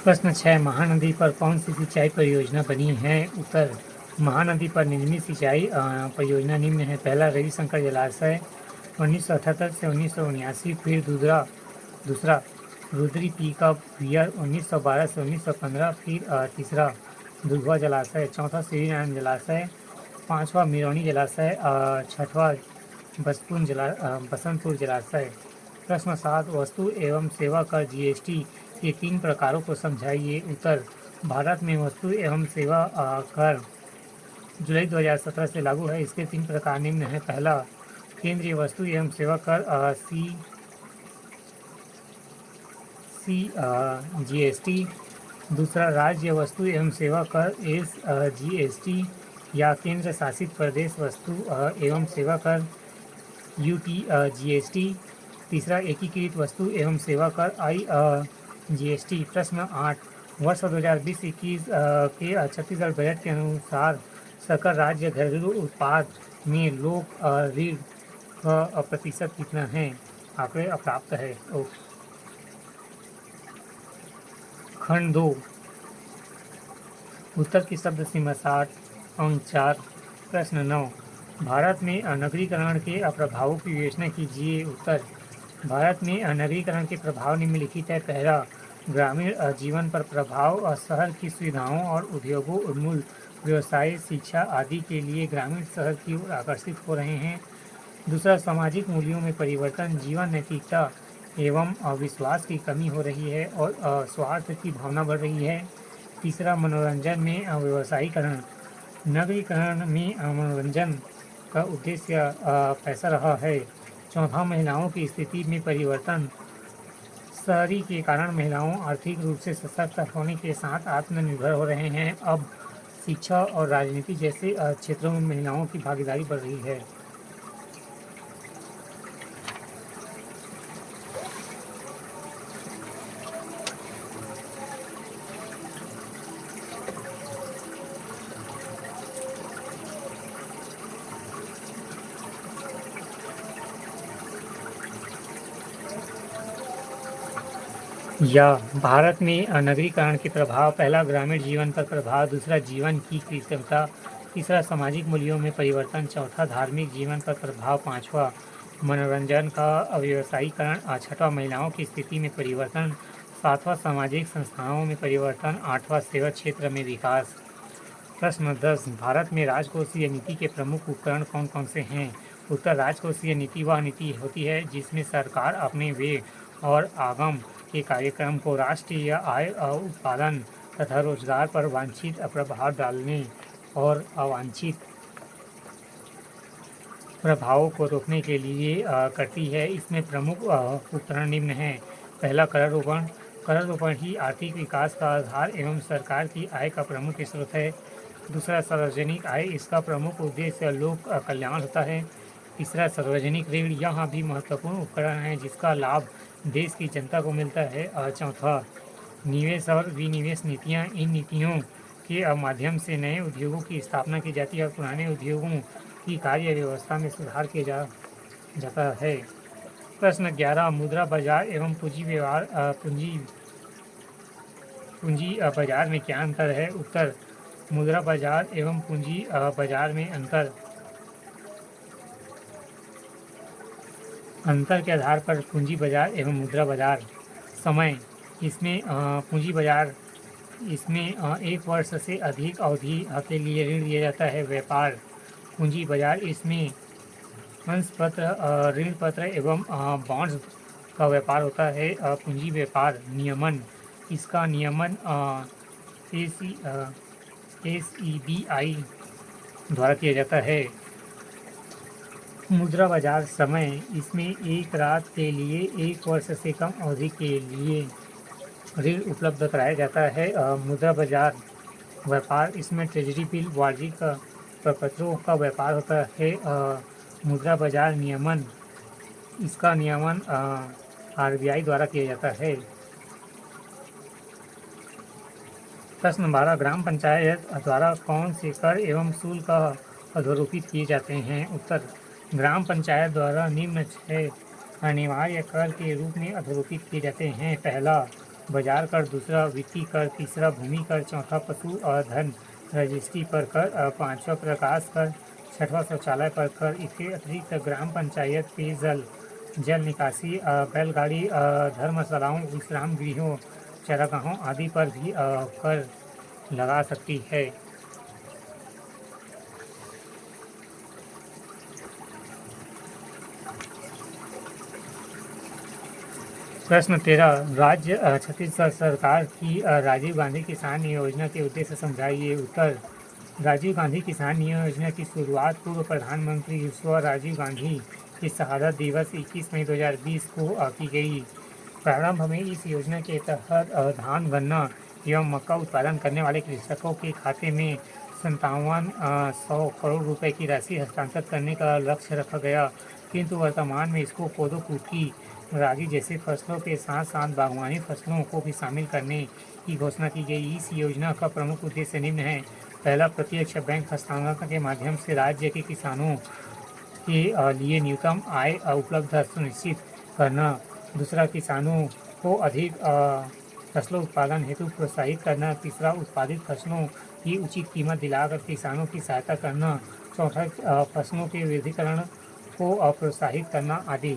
प्रश्न 6, महानदी पर कौन सी सिंचाई परियोजना बनी है? उत्तर, महानदी पर निर्मित सिंचाई परियोजना निम्न है। पहला, रविशंकर जलाशय 1978 से 1979, फिर दूसरा रुद्री पीक ऑफ वियर 1912 से 1915, फिर तीसरा दुधवा जलाशय, चौथा श्रीनारायण जलाशय, पांचवा मिरौनी जलाशय, छठवा बसंतपुर जलाशय। प्रश्न 7, वस्तु एवं सेवा कर जीएसटी के 3 प्रकारों को समझाइए। उत्तर, भारत में वस्तु एवं सेवा कर जुलाई 2017 से लागू है। इसके 3 प्रकार निम्न है। पहला, केंद्रीय वस्तु एवं सेवा कर CGST। दूसरा, राज्य वस्तु एवं सेवा कर SGST या केंद्र शासित प्रदेश वस्तु एवं सेवा कर UTGST। तीसरा, एकीकृत वस्तु एवं सेवा कर IGST। प्रश्न 8, वर्ष 2020-21 के छत्तीसगढ़ बजट के अनुसार सकल राज्य घरेलू उत्पाद में लोक ऋण का प्रतिशत कितना है? आंकड़े अप्राप्त है। खंड 2, उत्तर की शब्द सीमा 60, अंक 4। प्रश्न 9, भारत में नगरीकरण के प्रभावों की विवेचना कीजिए। उत्तर, भारत में नगरीकरण के प्रभाव निम्नलिखित है। पहला, ग्रामीण जीवन पर प्रभाव, शहर की सुविधाओं और उद्योगों, उन्मूल व्यवसाय, शिक्षा आदि के लिए ग्रामीण शहर की ओर आकर्षित हो रहे हैं। दूसरा, सामाजिक मूल्यों में परिवर्तन, जीवन नैतिकता एवं विश्वास की कमी हो रही है और स्वार्थ की भावना बढ़ रही है। तीसरा, मनोरंजन में व्यवसायीकरण, नगरीकरण में मनोरंजन का उद्देश्य पैसा रहा है। चौथा, महिलाओं की स्थिति में परिवर्तन, शहरी के कारण महिलाओं आर्थिक रूप से सशक्त होने के साथ आत्मनिर्भर हो रहे हैं। अब शिक्षा और राजनीति जैसे क्षेत्रों में महिलाओं की भागीदारी बढ़ रही है। या भारत में नगरीकरण के प्रभाव, पहला ग्रामीण जीवन पर प्रभाव, दूसरा जीवन की कृत्रिमता, तीसरा सामाजिक मूल्यों में परिवर्तन, चौथा धार्मिक जीवन पर प्रभाव, पांचवा मनोरंजन का व्यवसायीकरण, छठवां महिलाओं की स्थिति में परिवर्तन, सातवां सामाजिक संस्थाओं में परिवर्तन, आठवां सेवा क्षेत्र में विकास। प्रश्न 10, भारत में राजकोषीय नीति के प्रमुख उपकरण कौन कौन से हैं? उत्तर, राजकोषीय नीति वह नीति होती है जिसमें सरकार अपने व्यय और आगम के कार्यक्रम को राष्ट्रीय आय उत्पादन तथा रोजगार पर वांछित प्रभाव डालने और अवांछित प्रभावों को रोकने के लिए करती है। इसमें प्रमुख उपकरण निम्न हैं। पहला, करारोपण। करारोपण ही आर्थिक विकास का आधार एवं सरकार की आय का प्रमुख स्रोत है। दूसरा, सार्वजनिक आय। इसका प्रमुख उद्देश्य लोक कल्याण होता है। तीसरा, सार्वजनिक ऋण। यहाँ भी महत्वपूर्ण उपकरण है जिसका लाभ देश की जनता को मिलता है। चौथा, निवेश और विनिवेश नीतियाँ। इन नीतियों के माध्यम से नए उद्योगों की स्थापना की जाती है और पुराने उद्योगों की कार्य व्यवस्था में सुधार किया जाता है। प्रश्न 11, मुद्रा बाजार एवं पूंजी बाजार में क्या अंतर है? उत्तर, मुद्रा बाजार एवं पूंजी बाजार में अंतर के आधार पर पूंजी बाजार एवं मुद्रा बाजार। समय, इसमें पूंजी बाजार इसमें 1 वर्ष से अधिक अवधि के लिए ऋण दिया जाता है। व्यापार, पूंजी बाजार इसमें अंशपत्र, ऋण पत्र एवं बॉन्ड्स का व्यापार होता है। पूंजी व्यापार। नियमन, इसका नियमन SEBI द्वारा किया जाता है। मुद्रा बाजार। समय, इसमें 1 रात के लिए 1 वर्ष से कम अवधि के लिए ऋण उपलब्ध कराया जाता है। मुद्रा बाजार व्यापार, इसमें ट्रेजरी बिल, वार्षिक प्रपत्रों का व्यापार होता है। मुद्रा बाजार नियमन, इसका नियमन RBI द्वारा किया जाता है। प्रश्न 12, ग्राम पंचायत द्वारा कौन से कर एवं शुल्क अधोरोपित किए जाते हैं? उत्तर, ग्राम पंचायत द्वारा निम्न 6 अनिवार्य कर के रूप में अधोरोपित किए जाते हैं। पहला, बाजार कर, दूसरा वित्तीय कर, तीसरा भूमि कर, चौथा पशु और धन रजिस्ट्री पर कर, पाँचवा प्रकाश कर, छठवां शौचालय पर कर। इसके अतिरिक्त ग्राम पंचायत पेयजल जल निकासी, बैलगाड़ी, धर्मशालाओं, विश्राम गृहों, चारागाहों आदि पर भी कर लगा सकती है। प्रश्न 13, राज्य छत्तीसगढ़ सरकार की राजीव गांधी किसान योजना के उद्देश्य समझाइए। उत्तर, राजीव गांधी किसान योजना की शुरुआत पूर्व प्रधानमंत्री स्व राजीव गांधी की शहादत दिवस 21 मई 2020 को की गई। प्रारंभ में इस योजना के तहत धान, गन्ना एवं मक्का उत्पादन करने वाले कृषकों के खाते में 5700 करोड़ रुपए की राशि हस्तांतरित करने का लक्ष्य रखा गया, किंतु वर्तमान में इसको कोदो, कुटकी, रागी जैसे फसलों के साथ साथ बागवानी फसलों को भी शामिल करने की घोषणा की गई। इस योजना का प्रमुख उद्देश्य निम्न है। पहला, प्रत्यक्ष बैंक हस्तांतरण के माध्यम से राज्य के किसानों के लिए न्यूनतम आय उपलब्धता सुनिश्चित करना। दूसरा, किसानों को अधिक फसलों उत्पादन हेतु प्रोत्साहित करना। तीसरा, उत्पादित फसलों की उचित कीमत दिलाकर किसानों की सहायता करना। चौथा, फसलों के विविधीकरण को प्रोत्साहित करना आदि।